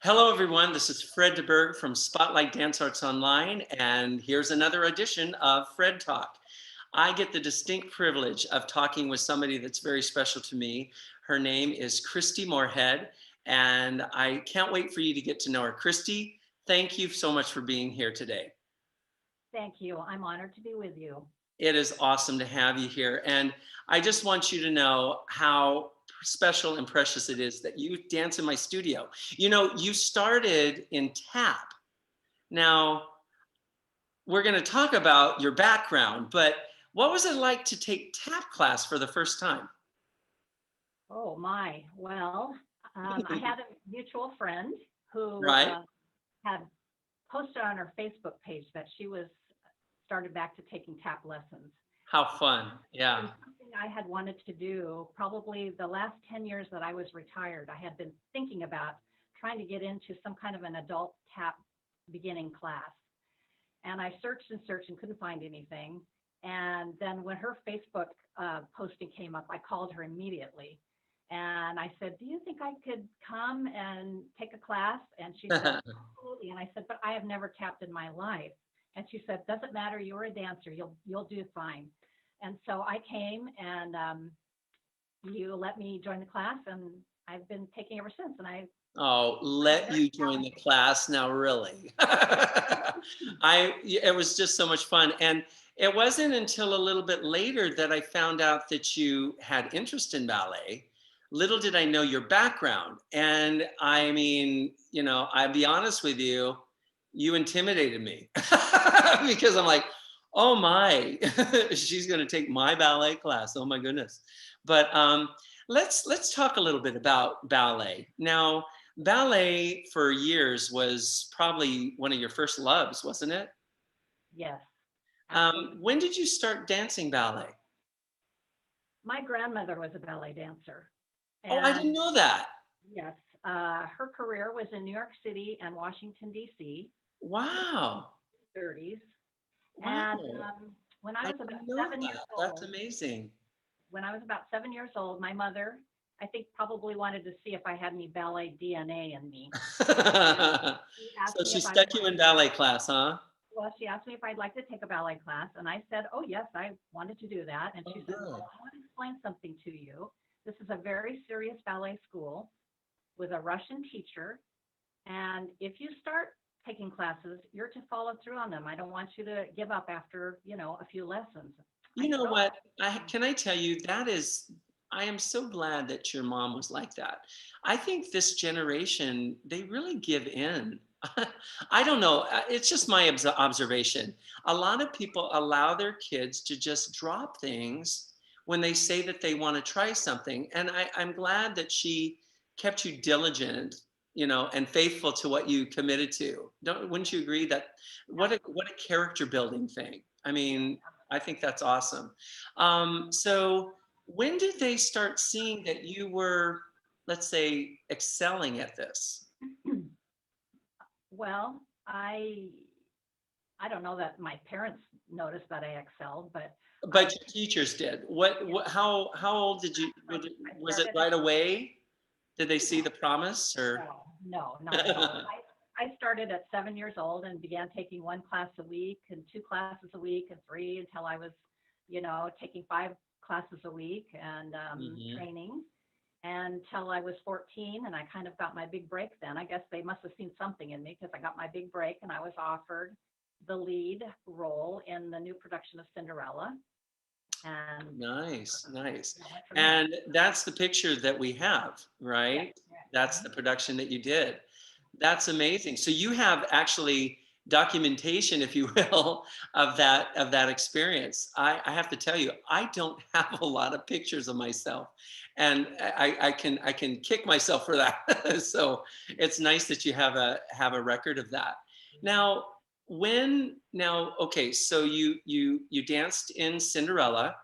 Hello, everyone. This is Fred DeBerg from Spotlight Dance Arts Online, and here's another edition of Fred Talk. I get the distinct privilege of talking with somebody that's very special to me. Her name is Kristi Moorhead, and I can't wait for you to get to know her. Kristi, thank you so much for being here today. Thank you. I'm honored to be with you. It is awesome to have you here. And I just want you to know how special and precious it is that you dance in my studio. You know, you started in tap. Now, we're going to talk about your background, but what was it like to take tap class for the first time? Oh my. Well, I had a mutual friend who Right? had posted on her Facebook page that she was started back to taking tap lessons. How fun. It Yeah. was something I had wanted to do probably the last 10 years that I was retired. I had been thinking about trying to get into some kind of an adult tap beginning class. And I searched and searched and couldn't find anything. And then when her Facebook posting came up, I called her immediately. And I said, "Do you think I could come and take a class?" And she said, "Absolutely." And I said, "But I have never tapped in my life." And she said, "Doesn't matter. You're a dancer. You'll do fine." And so I came, and you let me join the class, and I've been taking ever since. And Oh, I'm let very you join the talented. class now, really. It was just so much fun. And it wasn't until a little bit later that I found out that you had interest in ballet. Little did I know your background. And I mean, I'll be honest with you, you intimidated me because I'm like, oh my, she's going to take my ballet class. Oh my goodness. But let's talk a little bit about ballet. Now, ballet for years was probably one of your first loves, wasn't it? Yes, absolutely. When did you start dancing ballet? My grandmother was a ballet dancer. Oh, I And didn't know that. yes, her career was in New York City and Washington, D.C., Wow. 30s. And Wow. when I I was about didn't know 7 years that. That's old, amazing. my mother, I think, probably wanted to see if I had any ballet DNA in me. And she asked So me she if I stuck would you like in ballet class, huh? she asked me if I'd like to take a ballet class. And I said, "Oh, yes, I wanted to do that." And Oh, she said, "Well, good. I want to explain something to you. This is a very serious ballet school with a Russian teacher. And if you start taking classes, you're to follow through on them. I don't want you to give up after, a few lessons." I You said, know "Oh, what? Can I tell you I am so glad that your mom was like that. I think this generation, they really give in. I don't know. It's just my observation. A lot of people allow their kids to just drop things when they say that they want to try something. And I'm glad that she kept you diligent, and faithful to what you committed to. Wouldn't you agree that what a character building thing? I mean, I think that's awesome. So when did they start seeing that you were, let's say, excelling at this? absolutely." Well, I don't know that my parents noticed that I excelled, but I But your teachers did. How old did you, I was it started at right away? Did they see no, the promise or? no, not at all. I started at 7 years old and began taking one class a week and two classes a week and three until I was, taking five classes a week and Mhm. training until I was 14, and I kind of got my big break then. I guess they must have seen something in me because I got my big break and I was offered the lead role in the new production of Cinderella, and Nice, nice. went from there. And that's the picture that we have, Yes, right? yes. That's the production that you did. That's amazing. So you have actually documentation, if you will, of that experience. I have to tell you, I don't have a lot of pictures of myself, and I can kick myself for that. So it's nice that you have a record of that. Now, okay, so you danced in Cinderella,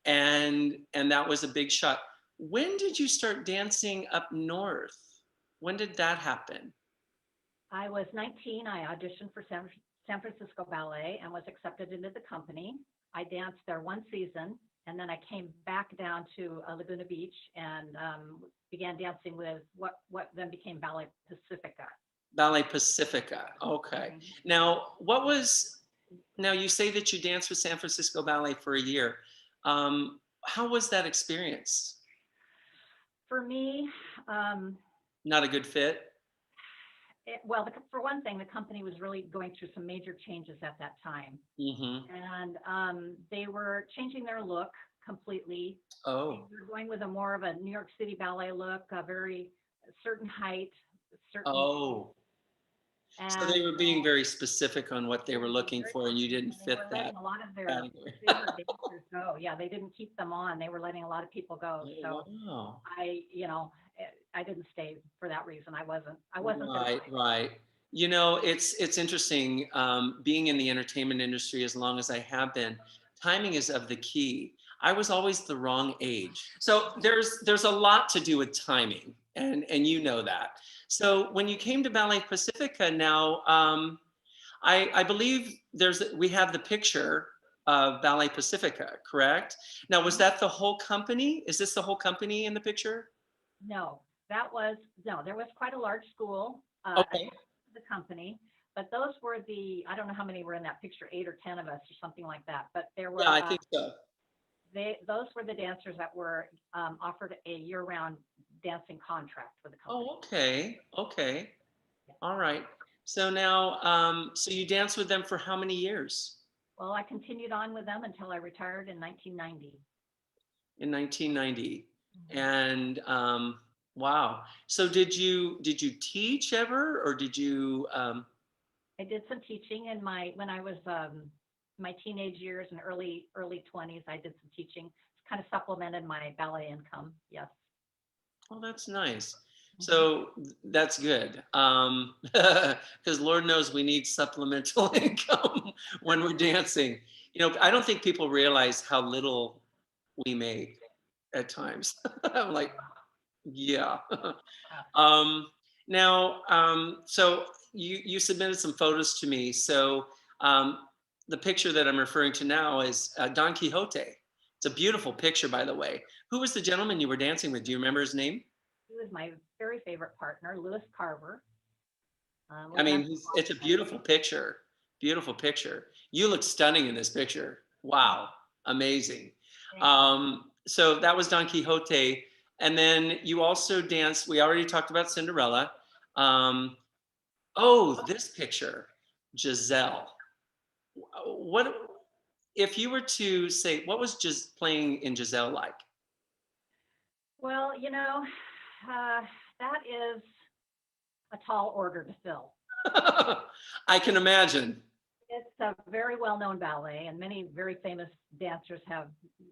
and that was a big shot. When did you start dancing up north? When did that happen? I was 19. I auditioned for San Francisco Ballet and was accepted into the company. I danced there one season, and then I came back down to Laguna Beach and began dancing with what then became Ballet Pacifica. Ballet Pacifica. Okay. Mhm. Now, now you say that you danced with San Francisco Ballet for a year. How was that experience? For me, um, Not a good fit? well, for one thing, the company was really going through some major changes at that time. Mm-hmm. And they were changing their look completely. They Oh, were going with a more of a New York City ballet look, a very certain height, certain gait, oh. So they and were being very specific on what they they were were being looking very for, and you specific, didn't and they fit were that letting a lot of their category. favorite dancers go. Yeah, they didn't keep them on. They were letting a lot of people go. Oh, So wow. I didn't stay for that reason. I wasn't their Right, type. right. You know, it's interesting, being in the entertainment industry as long as I have been, timing is of the key. I was always the wrong age. So there's a lot to do with timing, and you know that. So when you came to Ballet Pacifica now, I believe we have the picture of Ballet Pacifica, correct? Now, was Mhm. that the whole company? Is this the whole company in the picture? No, that was no. There was quite a large school Okay. attached to the company, but those were I don't know how many were in that picture, 8 or 10 of us or something like that. But there Yeah, were I think so. those were the dancers that were offered a year-round dancing contract for the company. Oh, okay. Okay. Yeah. All right. So now, so you danced with them for how many years? Well, I continued on with them until I retired in 1990. In 1990. Mhm. And wow. So did you teach ever, or did you I did some teaching in my when I was my teenage years and early 20s. I did some teaching, kind of supplemented my ballet income. Yes. oh, that's nice. Mhm. So that's good. Because Lord knows we need supplemental income when we're dancing. You know, I don't think people realize how little we make at times. I'm like, yeah. Uh, Um, now, so you submitted some photos to me. So the picture that I'm referring to now is Don Quixote. It's a beautiful picture, by the way. Who was the gentleman you were dancing with? Do you remember his name? he was my very favorite partner, Lewis Carver. I We mean, danced a lot it's a together. beautiful picture. Beautiful picture. You look stunning in this picture. Wow, amazing. Thank you. So that was Don Quixote, and then you also danced. We already talked about Cinderella. Um, oh, this picture, Giselle. What if you were to say what was just playing in Giselle like? Well, uh, that is a tall order to fill. I can imagine. It's a very well-known ballet, and many very famous dancers have,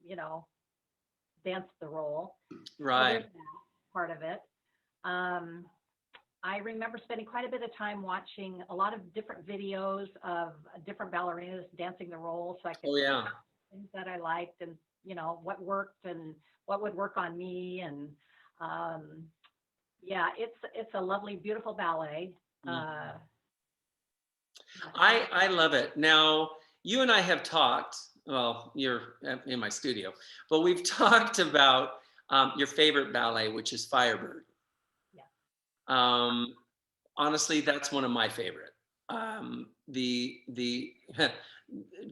you know, danced the role. So Right. there's that part of it. Um, I remember spending quite a bit of time watching a lot of different videos of different ballerinas dancing the role, so I could Oh pick yeah. out things that I liked and what worked and what would work on me. And um, yeah, it's a lovely, beautiful ballet. Mhm. Uh, yes, I love it. Now, you and I have talked, well, you're in my studio, but we've talked about your favorite ballet, which is Firebird. yes, Um, honestly, that's one of my favorite. The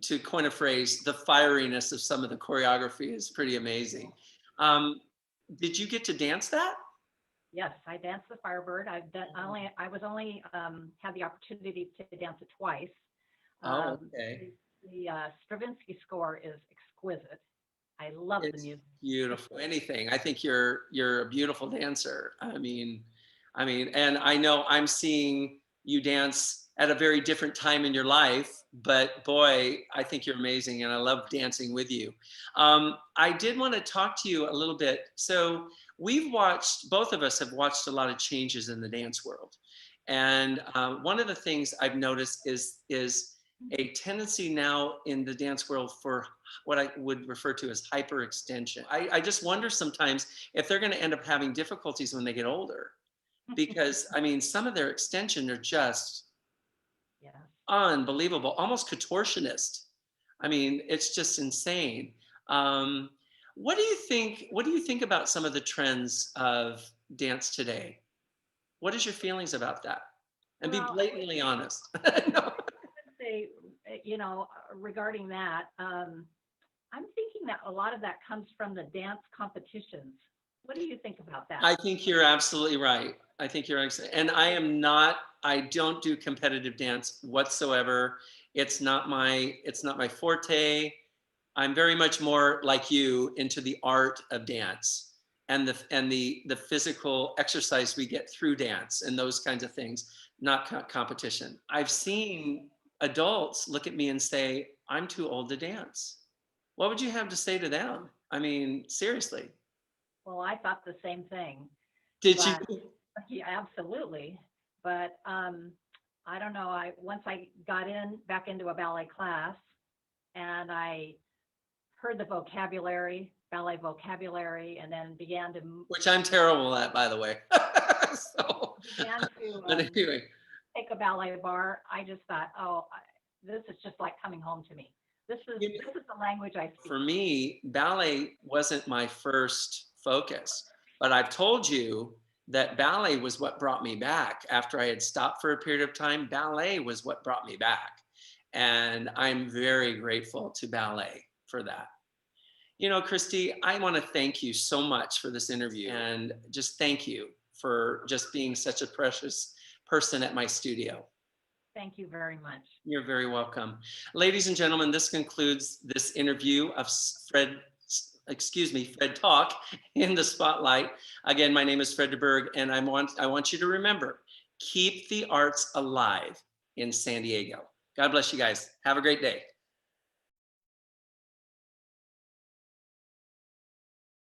to coin a phrase, the fieriness of some of the choreography is pretty amazing. Um, did you get to dance that? yes. I danced the Firebird. I was only had the opportunity to dance it twice. Oh, Um, okay. the Stravinsky score is exquisite. I love the It's music. beautiful. Anything. I think you're a beautiful dancer. And I know I'm seeing you dance at a very different time in your life, but boy, I think you're amazing, and I love dancing with you. I did want to talk to you a little bit. So both of us have watched a lot of changes in the dance world, and one of the things I've noticed is a tendency now in the dance world for what I would refer to as hyperextension. I just wonder sometimes if they're going to end up having difficulties when they get older, because I mean, some of their extension are just Yes. unbelievable, almost contortionist. I mean, it's just insane. Um, what do you think? What do you think about some of the trends of dance today? What is your feelings about that? and be Well, blatantly honest. No. say, regarding that, I'm thinking that a lot of that comes from the dance competitions. What do you think about that? I think you're absolutely right. I think you're absolutely, and I don't do competitive dance whatsoever. It's not my forte. I'm very much more like you into the art of dance and the physical exercise we get through dance and those kinds of things, not competition. I've seen adults look at me and say, "I'm too old to dance." What would you have to say to them? I mean, seriously. Well, I thought the same thing, Did you? but yeah, absolutely. But I don't know. Once I got back into a ballet class, and I heard the vocabulary, ballet vocabulary, and then Which I'm terrible at, by the way. So, began to but anyway, take a ballet bar. I just thought, oh, this is just like coming home to me. This is you know, this is the language I speak. for me, ballet wasn't my first focus, but I've told you that ballet was what brought me back after I had stopped for a period of time. Ballet was what brought me back. And I'm very grateful to ballet for that. Kristi, I want to thank you so much for this interview and just thank you for just being such a precious person at my studio. Thank you very much. You're very welcome. Ladies and gentlemen, this concludes this interview of Fred Talk in the Spotlight. Again, my name is Fred DeBerg, and I want you to remember, keep the arts alive in San Diego. God bless you guys. Have a great day.